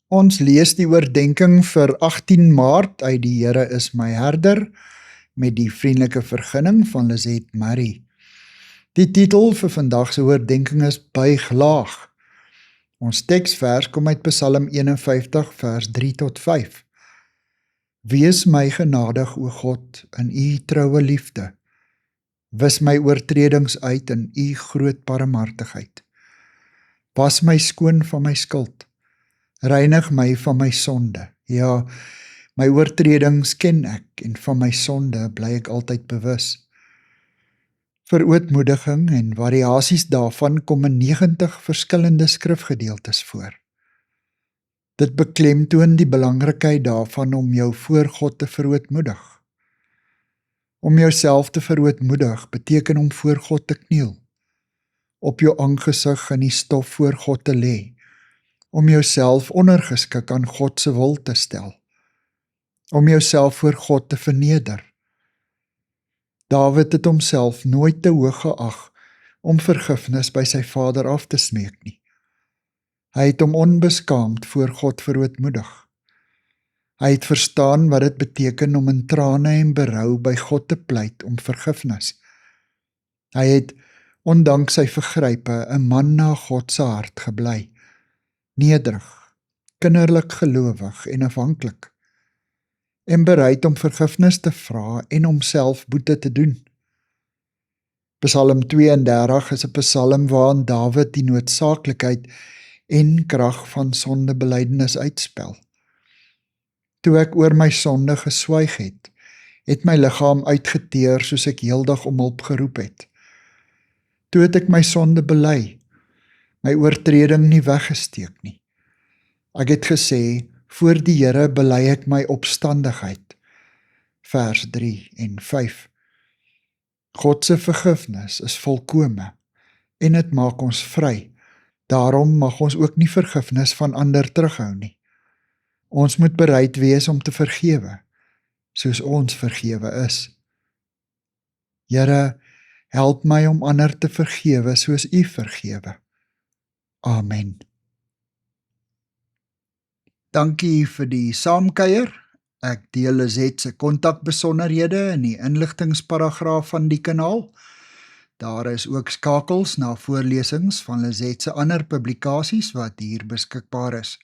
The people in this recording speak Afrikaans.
Ons lees die oordenking vir 18 Maart uit Die Here is my herder, met die vriendelike vergunning van Lizet Marie. Die titel vir vandag se oordenking is Buig laag. Ons teksvers kom uit Psalm 51 vers 3 tot 5. Wees my genadig, o God, in u troue liefde. Wis my oortredings uit in u groot barmhartigheid. Was my skoon van my skuld. Reinig my van my sonde. Ja, my oortredings ken ek en van my sonde bly ek altyd bewus. Vir ootmoediging en variasies daarvan kom in 90 verskillende skrifgedeeltes voor. Dit beklemtoon die belangrikheid daarvan om jou voor God te verootmoedig. Om jouself te verootmoedig beteken om voor God te kniel, op jou aangesig in die stof voor God te lê, om jouself ondergeskik aan God se wil te stel, om jouself voor God te verneder. Dawid het homself nooit te hoog geag om vergifnis by sy Vader af te smeek nie. Hy het hom onbeskaamd voor God verootmoedig. Hy het verstaan wat dit beteken om in trane en berou by God te pleit om vergifnis. Hy het, ondanks sy vergrype, 'n man na God se hart gebly, nederig, kinderlik gelowig en afhanklik, en bereid om vergifnis te vra en homself boete te doen. Psalm 32 is 'n psalm waarin Dawid die noodsaaklikheid en krag van sondebelydenis uitspel. Toe ek oor my sonde geswyg het my liggaam uitgeteer soos ek heeldag om hulp geroep het. Toe het ek my sonde bely, my oortreding nie weggesteek nie. Ek het gesê, voor die Here bely ek my opstandigheid. Vers 3 en 5. God se vergifnis is volkome en dit maak ons vry. Daarom mag ons ook nie vergifnis van ander terughou nie. Ons moet bereid wees om te vergewe, soos ons vergewe is. Here, help my om ander te vergewe soos u vergewe. Amen. Dankie vir die saamkuier. Ek deel Lizet se kontakbesonderhede in die inligtingsparagraaf van die kanaal. Daar is ook skakels na voorlesings van Lizet se ander publikasies wat hier beskikbaar is.